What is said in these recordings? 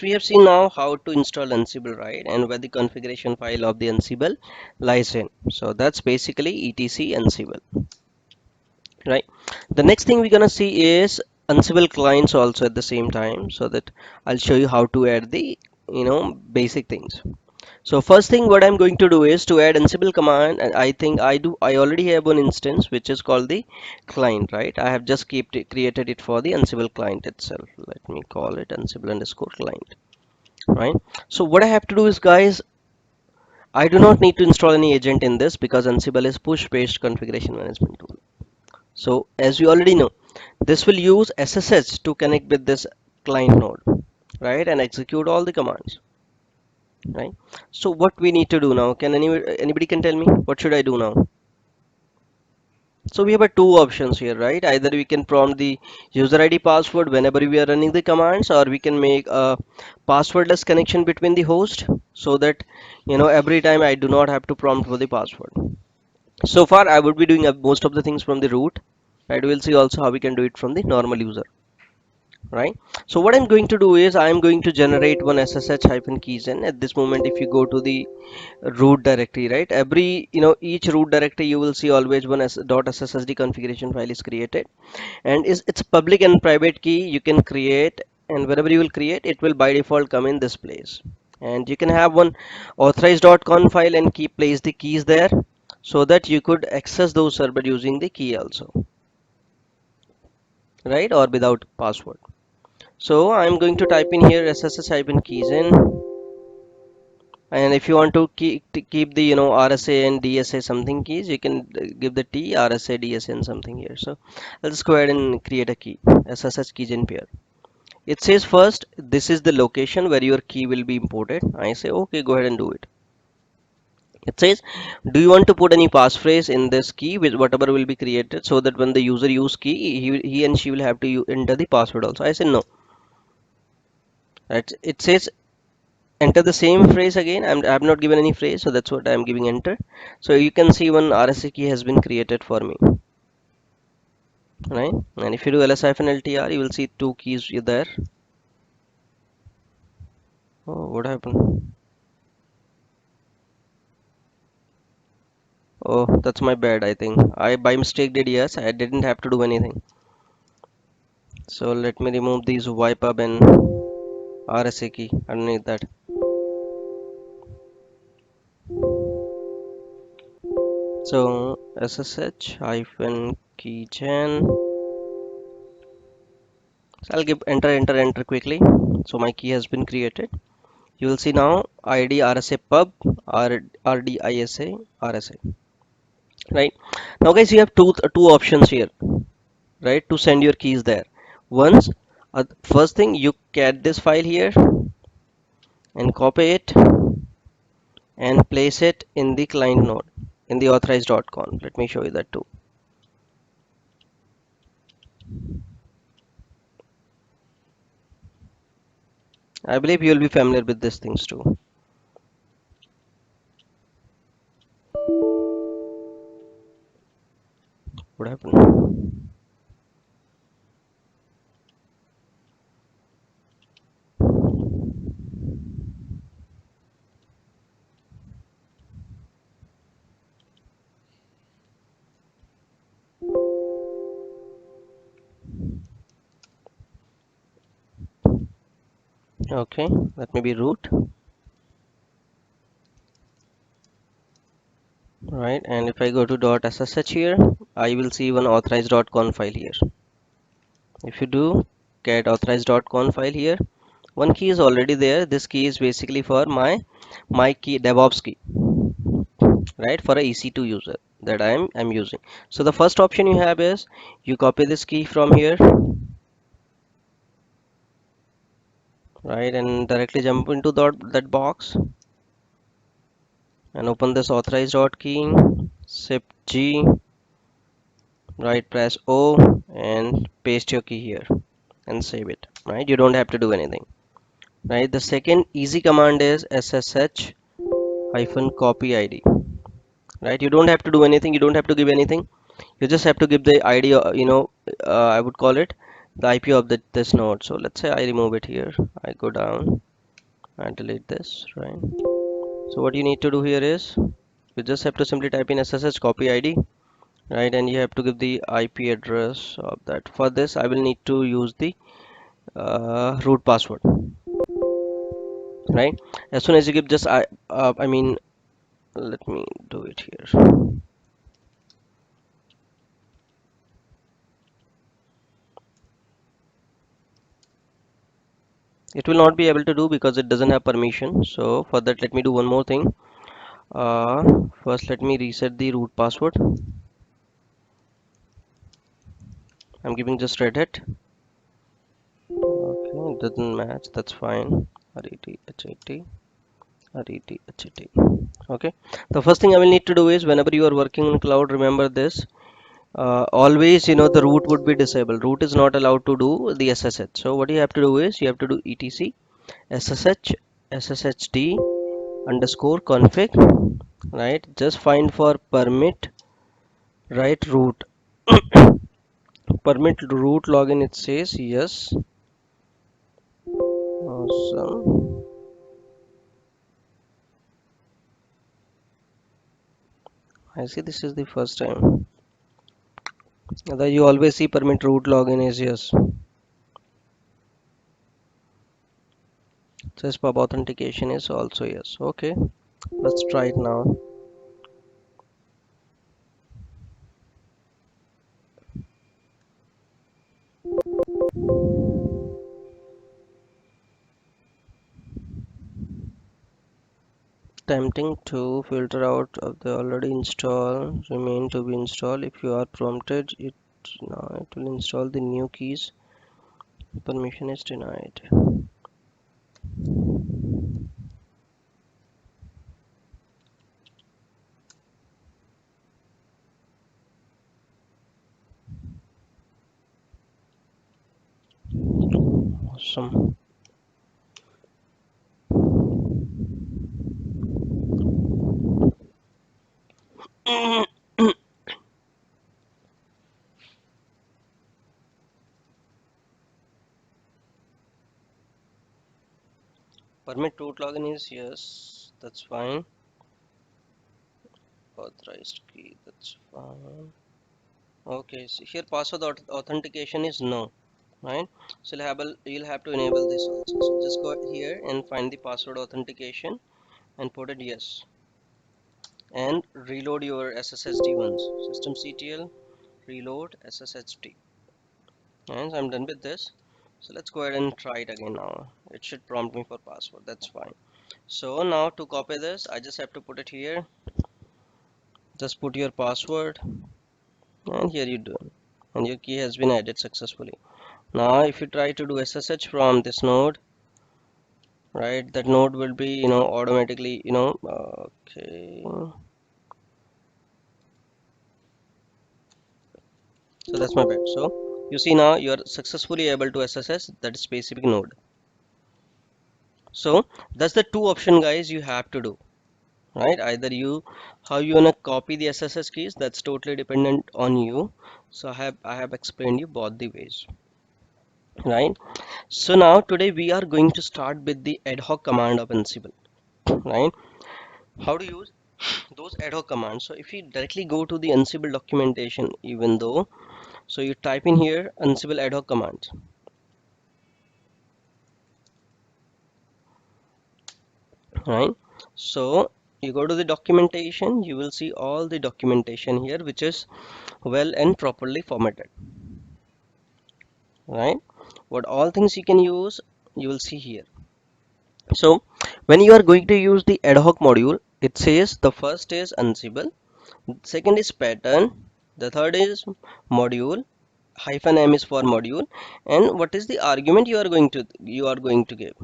we have seen now how to install Ansible, right? And where the configuration file of the Ansible lies in. So that's basically etc Ansible, right? The next thing we're gonna see is Ansible clients also at the same time, so that I'll show you how to add the basic things. So first thing what I'm going to do is to add Ansible command, and I think I already have one instance which is called the client, right? I have just created it for the Ansible client itself. Let me call it Ansible underscore client, right? So what I have to do is, guys, I do not need to install any agent in this because Ansible is push based configuration management tool. So as you already know, this will use SSH to connect with this client node, right, and execute all the commands, right? So what we need to do now? Can anybody can tell me what should I do now? So we have two options here, right? Either we can prompt the user ID password whenever we are running the commands, or we can make a passwordless connection between the host so that every time I do not have to prompt for the password. So far, I would be doing most of the things from the root, right? We'll see also how we can do it from the normal user, right? So what I'm going to do is I'm going to generate one SSH hyphen keys in at this moment. If you go to the root directory, right, every each root directory you will see always one .sssd configuration file is created, and is it's public and private key you can create, and whenever you will create it will by default come in this place, and you can have one authorized.conf file and keep place the keys there so that you could access those server using the key also, right, or without password. So I'm going to type in here sss hyphen keys in, and if you want to keep the RSA and DSA something keys, you can give the T RSA DSA and something here. So I'll just go ahead and create a key SSH keys in pair. It says first this is the location where your key will be imported. I say okay, go ahead and do it. It says, do you want to put any passphrase in this key with whatever will be created so that when the user use key, he and she will have to enter the password also. I say no. Right. It says enter the same phrase again. I have not given any phrase, so that's what I'm giving enter. So you can see one RSA key has been created for me, right? And if you do ls-ltr, you will see two keys there. Oh, what happened? Oh, that's my bad. I think I by mistake did yes. I didn't have to do anything. So let me remove these wipe up and RSA key underneath that. So SSH hyphen keygen. So I'll give enter quickly. So my key has been created. You will see now ID RSA pub RDISA RSA, right? Now guys, you have two options here, right, to send your keys there. Once, first thing, you get this file here and copy it and place it in the client node in the authorized.conf. Let me show you that too. I believe you will be familiar with these things too. What happened? Okay, let me be root, right? And if I go to .ssh here, I will see one authorized.conf file here. If you do get authorized.conf file here, one key is already there. This key is basically for my key DevOps key, right, for a EC2 user that I'm using. So the first option you have is you copy this key from here, right, and directly jump into that box and open this authorized dot key, shift G, right, press O and paste your key here and save it, right? You don't have to do anything, right? The second easy command is SSH hyphen copy ID, right? You don't have to do anything, you don't have to give anything, you just have to give the ID, I would call it the IP of this node. So let's say I remove it here, I go down, and delete this, right? So what you need to do here is you just have to simply type in SSH copy ID, right? And you have to give the IP address of that. For this, I will need to use the root password, right? As soon as you give just I mean, let me do it here. It will not be able to do because it doesn't have permission. So for that, let me do one more thing. First, let me reset the root password. I'm giving just Red Hat. Okay, it doesn't match. That's fine. RET HAT. Okay. The first thing I will need to do is whenever you are working on cloud, remember this. Always, the root would be disabled. Root is not allowed to do the SSH. So what you have to do is you have to do etc SSH SSHD underscore config, right? Just find for permit, right, root. Permit root login, it says yes. Awesome. I see this is the first time. That you always see permit root login is yes. Just pub authentication is also yes. Okay, let's try it now. Tempting to filter out of the already installed, remain to be installed. If you are prompted, it now it will install the new keys. Permission is denied. Awesome. Permit root login is yes. That's fine. Authorized key. That's fine. Okay. So here password authentication is no. Right, so you'll have to enable this also. So just go here and find the password authentication and put it yes, and reload your SSHD once. Systemctl reload SSHD, and I'm done with this. So let's go ahead and try it again. Now it should prompt me for password. That's fine. So now to copy this, I just have to put it here. Just put your password, and here you do, and your key has been added successfully. Now if you try to do SSH from this node, right, that node will be automatically okay, so that's my bad. So you see now you are successfully able to SSH that specific node. So that's the two option, guys, you have to do, right? Either you how you wanna copy the SSH keys, that's totally dependent on you. So I have explained you both the ways, right? So now today we are going to start with the ad hoc command of Ansible, right? How to use those ad hoc commands. So if you directly go to the Ansible documentation, even though, so you type in here Ansible ad hoc commands, right? So you go to the documentation, you will see all the documentation here, which is well and properly formatted, right? What all things you can use, you will see here. So when you are going to use the ad hoc module, it says the first is Ansible, second is pattern, the third is module, hyphen m is for module, and what is the argument you are going to give,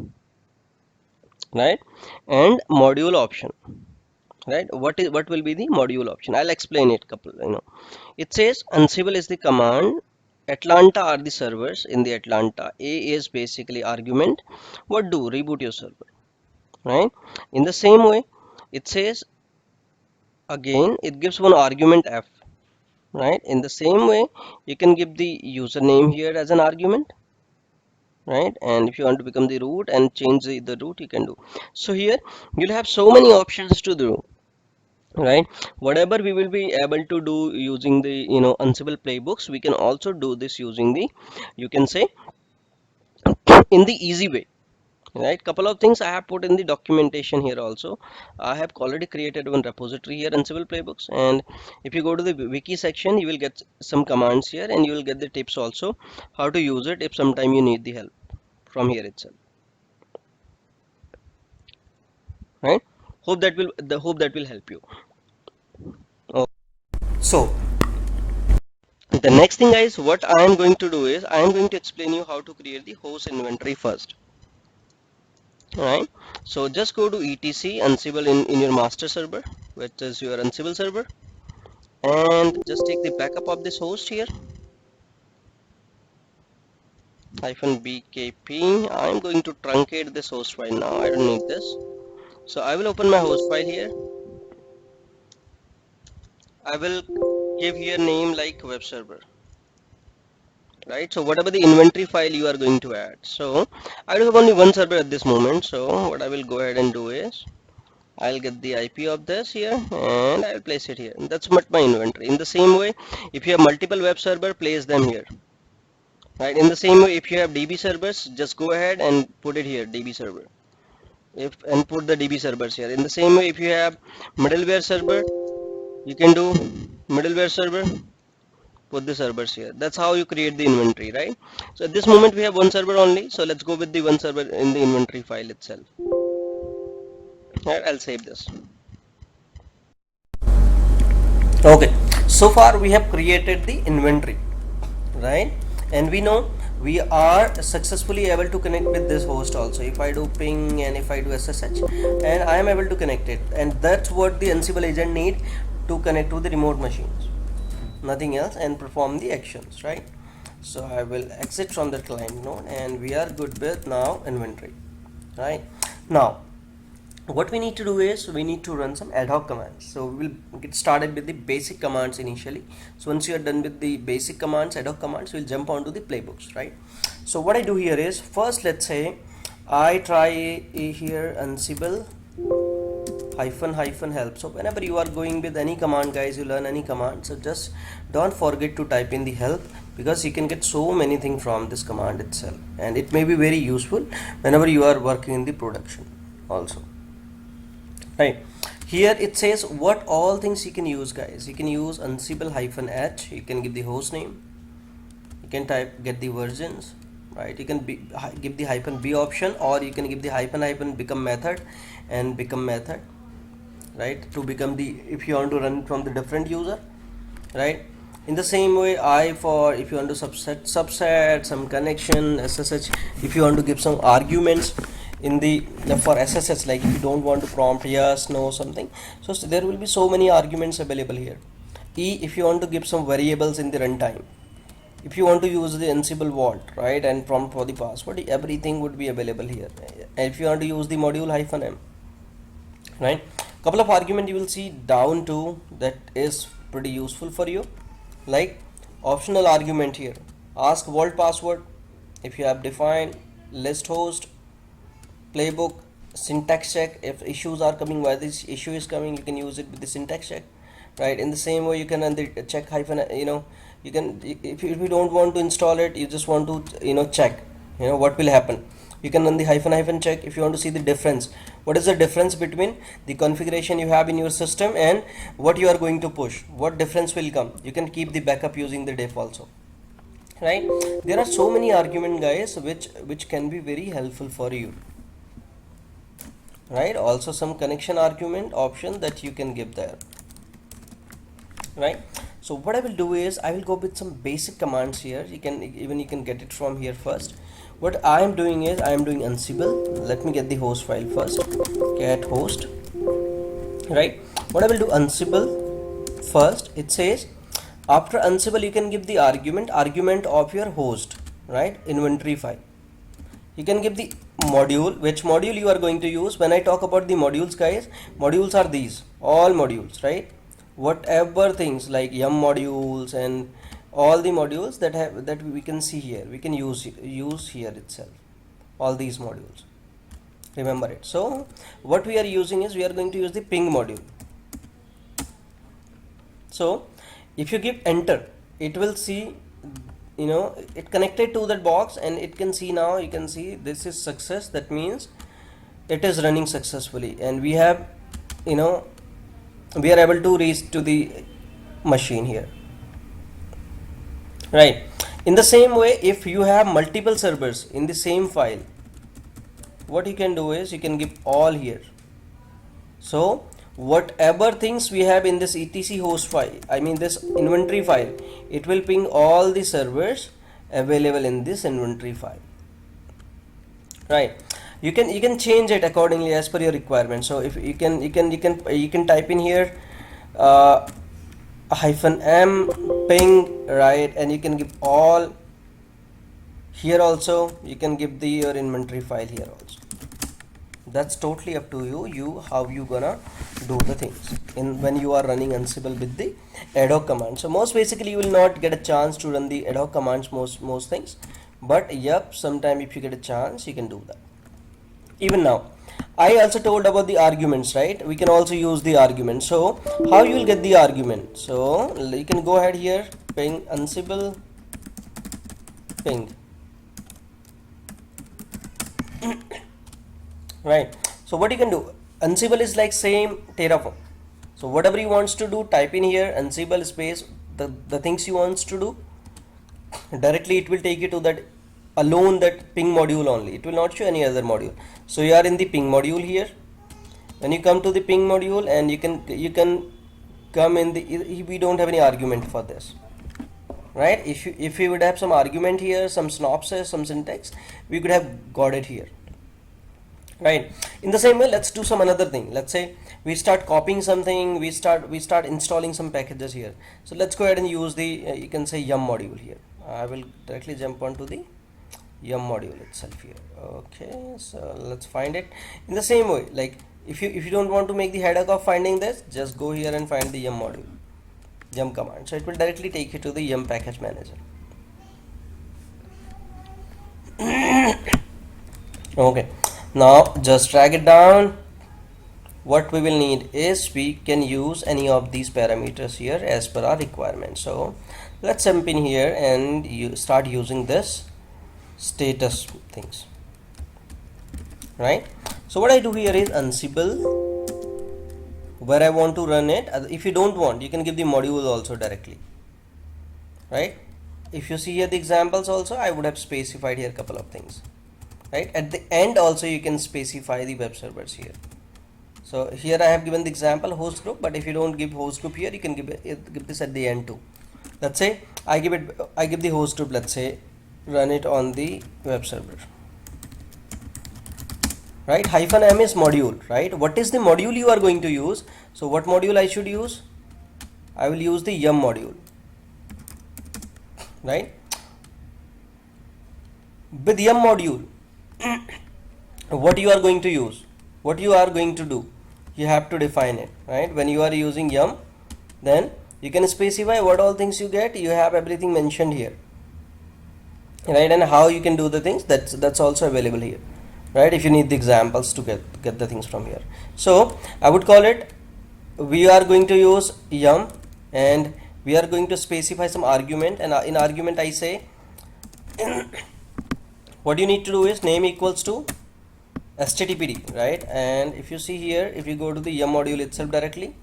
right? And module option, right? What will be the module option? I'll explain it couple. It says Ansible is the command, Atlanta are the servers. In the Atlanta, A is basically argument. What do? Reboot your server, right? In the same way, it says again it gives one argument F, right? In the same way, you can give the username here as an argument, right? And if you want to become the root and change the root, you can do. So here you'll have so many options to do, right? Whatever we will be able to do using the Ansible playbooks, we can also do this using the, you can say, in the easy way, right? Couple of things I have put in the documentation here also. I have already created one repository here, Ansible playbooks, and if you go to the wiki section, you will get some commands here, and you will get the tips also how to use it if sometime you need the help from here itself, right? Hope that will help you. Oh, So, the next thing, guys, what I am going to do is I am going to explain you how to create the host inventory first. Right, so just go to etc Ansible in your master server, which is your Ansible server, and just take the backup of this host here, -bkp. I'm going to truncate this host file now. I don't need this. So I will open my host file here. I will give here name like web server, right? So whatever the inventory file you are going to add. So I do have only one server at this moment. So what I will go ahead and do is I'll get the IP of this here and I'll place it here. That's what my inventory. In the same way, if you have multiple web server, place them here. Right. In the same way, if you have DB servers, just go ahead and put it here, DB server. If and put the DB servers here. In the same way, if you have middleware server, you can do middleware server, put the servers here. That's how you create the inventory, right? So at this moment we have one server only. So let's go with the one server in the inventory file itself. Right, I'll save this. okay, so far we have created the inventory, right? And we know we are successfully able to connect with this host also. If I do ping and if I do SSH, and I am able to connect it, and that's what the Ansible agent need to connect to the remote machines, nothing else, and perform the actions, right? So I will exit from the client node, and we are good with now inventory, right? Now what we need to do is we need to run some ad hoc commands. So we will get started with the basic commands initially. So once you are done with the basic commands, ad hoc commands, we'll jump onto the playbooks, right? So what I do here is, first let's say I try here Ansible hyphen help. So whenever you are going with any command, guys, you learn any command, so just don't forget to type in the help, because you can get so many things from this command itself, and it may be very useful whenever you are working in the production also. Right, here it says what all things you can use, guys. You can use Ansible -h, you can give the host name, you can type get the versions, right? You can give the -b option, or you can give the hyphen become method and become method, right, to become the, if you want to run from the different user, right? In the same way, for if you want to subset some connection, SSH, if you want to give some arguments in the for SSH, like if you don't want to prompt yes, no, something, so there will be so many arguments available here. If you want to give some variables in the runtime, if you want to use the Ansible vault, right, and prompt for the password, everything would be available here. And if you want to use the module -m, right, couple of argument you will see down to that is pretty useful for you, like optional argument here, ask vault password, if you have defined list host, playbook, syntax check, if issues are coming, why this issue is coming, you can use it with the syntax check, right? In the same way, you can check hyphen, you can, if you don't want to install it, you just want to check what will happen, you can run the hyphen check. If you want to see the difference, what is the difference between the configuration you have in your system and what you are going to push, what difference will come, you can keep the backup using the def also, right? There are so many arguments, guys, which can be very helpful for you, right? Also some connection argument option that you can give there, right? So what I will do is I will go with some basic commands here. You can get it from here first. What I am doing is I am doing Ansible. Let me get the host file first, cat host, right? What I will do, Ansible first, it says after Ansible you can give the argument of your host, right, inventory file. You can give the module, which module you are going to use. When I talk about the modules, guys, modules are these all modules, right? Whatever things like yum modules and all the modules that we can see here, we can use here itself, all these modules, remember it. So what we are using is, we are going to use the ping module. So if you give enter, it will see, you know, it connected to that box, and it can see, now you can see this is success. That means it is running successfully, and we have, you know, we are able to reach to the machine here, right? In the same way, if you have multiple servers in the same file, what you can do is, you can give all here. So whatever things we have in this etc host file, I mean this inventory file, it will ping all the servers available in this inventory file, right? You can change it accordingly as per your requirement. So if you can type in here -m ping, right? And you can give all here. Also you can give the your inventory file here also. That's totally up to you how you gonna do the things in when you are running Ansible with the ad hoc command. So most basically you will not get a chance to run the ad hoc commands most things, but yep, sometime if you get a chance, you can do that. Even now, I also told about the arguments, right? We can also use the argument. So how you will get the argument? So you can go ahead here, ping Ansible ping, right? So what you can do, Ansible is like same Terraform. So whatever you wants to do, type in here Ansible space the things you wants to do, directly it will take you to that alone, that ping module only. It will not show any other module. So you are in the ping module here. When you come to the ping module, and you can come in the, we don't have any argument for this, right? If you would have some argument here, some synopsis, some syntax, we could have got it here, right? In the same way, let's do some another thing. Let's say we start copying something, we start installing some packages here. So let's go ahead and use the you can say yum module here. I will directly jump onto the yum module itself here. Okay, so let's find it. In the same way, like if you don't want to make the headache of finding this, just go here and find the yum module, yum command. So it will directly take you to the yum package manager. Okay, now just drag it down. What we will need is, we can use any of these parameters here as per our requirement. So let's jump in here and you start using this status things, right? So what I do here is Ansible, where I want to run it. If you don't want, you can give the module also directly, right? If you see here the examples also, I would have specified here a couple of things, right? At the end also you can specify the web servers here. So here I have given the example host group, but if you don't give host group here, you can give this at the end too. Let's say I give the host group, let's say run it on the web server, right? -m is module, right? What is the module you are going to use? So what module I should use? I will use the yum module, right? With yum module, what you are going to use, what you are going to do, you have to define it, right? When you are using yum, then you can specify what all things you get. You have everything mentioned here, right? And how you can do the things, that's also available here, right? If you need the examples to get the things from here. So I would call it, we are going to use yum, and we are going to specify some argument, and in argument I say what you need to do is name equals to httpd, right? And if you see here, if you go to the yum module itself directly,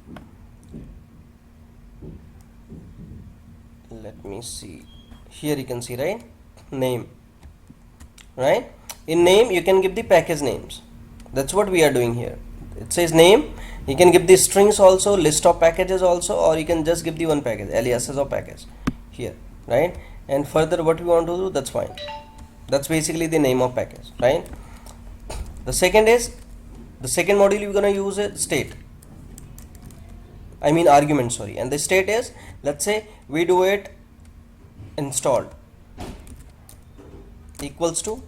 let me see here, you can see, right, name, right? In name you can give the package names. That's what we are doing here. It says name, you can give the strings also, list of packages also, or you can just give the one package, aliases of package here, right? And further what we want to do, that's fine. That's basically the name of package, right? The second module you're gonna use it state, I mean argument, sorry. And the state is, let's say we do it installed equals to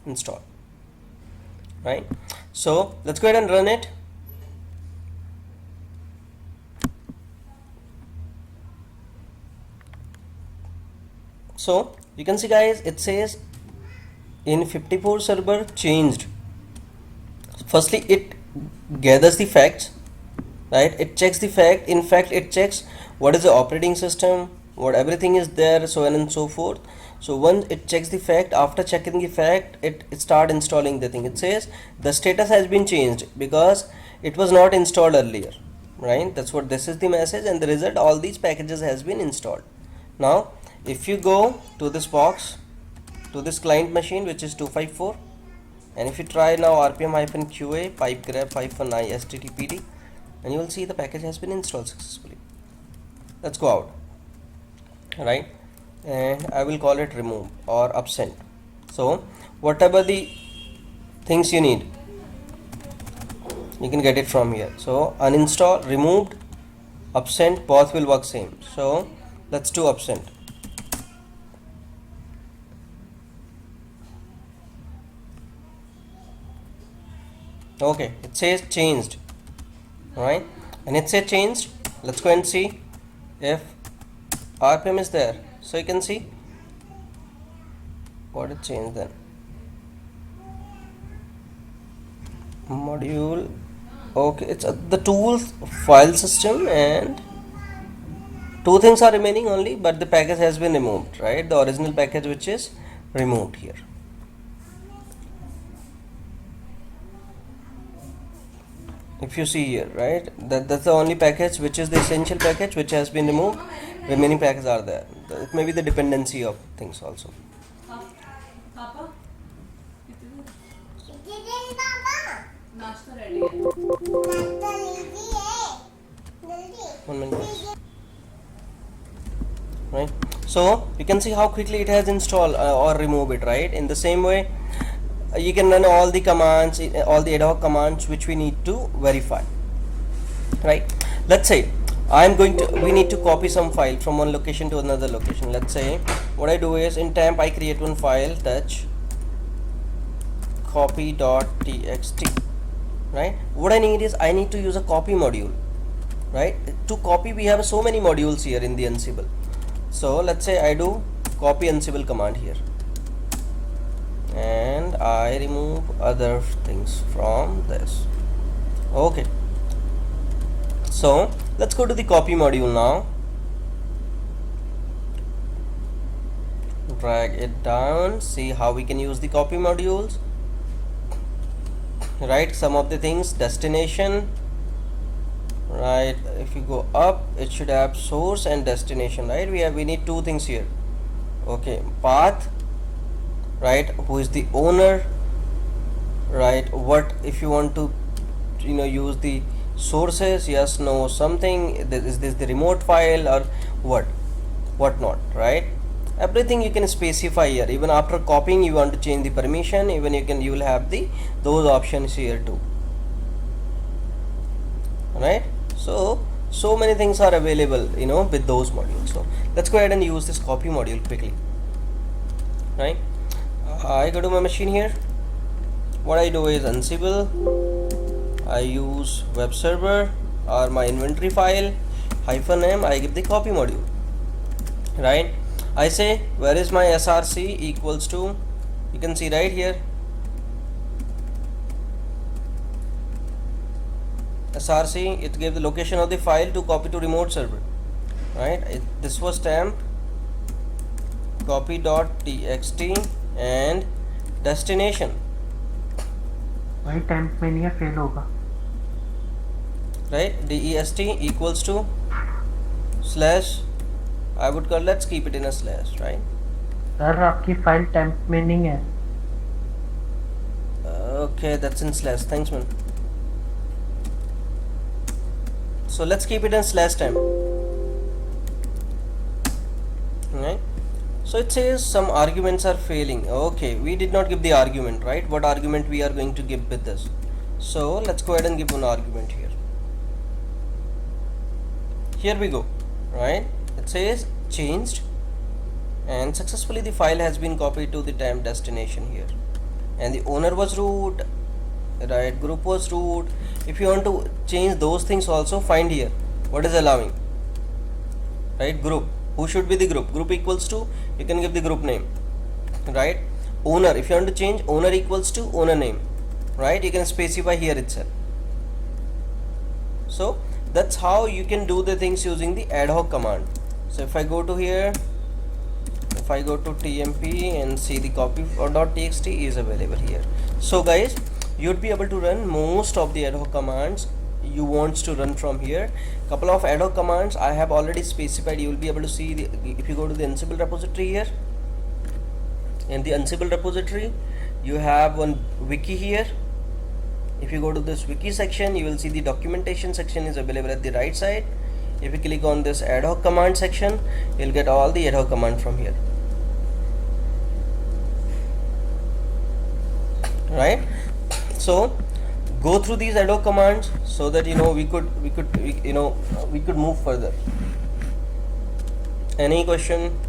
install, right? So let's go ahead and run it. So you can see guys, it says in 54 server changed. Firstly it gathers the facts, right? It checks the fact, in fact it checks what is the operating system, what everything is there, so on and so forth. So once it checks the fact, after checking the fact, it start installing the thing. It says the status has been changed because it was not installed earlier, right? That's what this is the message, and the result, all these packages has been installed. Now if you go to this box, to this client machine which is 254, and if you try now rpm-qa pipegraph-i httpd, and you will see the package has been installed successfully. Let's go out, right? And I will call it remove or absent. So whatever the things you need, you can get it from here. So uninstall, removed, absent, both will work same. So let's do absent. Okay, it says changed, right? And it said changed. Let's go and see if rpm is there. So you can see what it changed then. Module, okay, it's the tools file system, and two things are remaining only, but the package has been removed, right? The original package which is removed here. If you see here, right, that's the only package which is the essential package which has been removed. Remaining packages are there. It may be the dependency of things also. पापा नाश्ता ready है 1 minute. Right, so you can see how quickly it has installed or remove it, right? In the same way, you can run all the commands, all the ad hoc commands which we need to verify, right? Let's say we need to copy some file from one location to another location. Let's say what I do is, in temp I create one file, touch copy.txt, right? What I need is, I need to use a copy module, right? To copy, we have so many modules here in the Ansible. So let's say I do copy Ansible command here, and I remove other things from this. Okay, so let's go to the copy module now. Drag it down, see how we can use the copy modules, right? Some of the things, destination, right? If you go up, it should have source and destination, right? We need two things here. Okay, path, right? Who is the owner, right? What if you want to use the sources, yes, no, something, is this the remote file or what not, right? Everything you can specify here. Even after copying, you want to change the permission, even you will have those options here too, right? So many things are available with those modules. So let's go ahead and use this copy module quickly, right? I go to my machine here. What I do is Ansible, I use web server or my inventory file -m, I give the copy module, right? I say where is my src equals to, you can see right here, src, it gave the location of the file to copy to remote server, right? This was temp copy.txt and destination, भाई temp में नहीं है, fail होगा. right? dest equals to slash, I would call, let's keep it in a slash, right? Sir आपकी file temp में नहीं है. Okay, that's in slash. Thanks, man. So let's keep it in slash temp, right? So it says some arguments are failing. Okay, we did not give the argument, right? What argument we are going to give with this? So let's go ahead and give one argument here. Here we go, right? It says changed, and successfully the file has been copied to the temp destination here, and the owner was root, right? Group was root. If you want to change those things also, find here what is allowing, right? Group, who should be the group equals to you can give the group name, right? Owner, if you want to change owner equals to owner name, right, you can specify here itself. So that's how you can do the things using the ad hoc command. So if I go to here, if I go to tmp and see the copy or .txt is available here. So guys, you'd be able to run most of the ad hoc commands you wants to run from here. Couple of ad hoc commands I have already specified. You will be able to see the, if you go to the Ansible repository here, in the Ansible repository you have one wiki here. If you go to this wiki section, you will see the documentation section is available at the right side. If you click on this ad hoc command section, you'll get all the ad hoc command from here, right? So go through these ad hoc commands so that we could move further. Any question?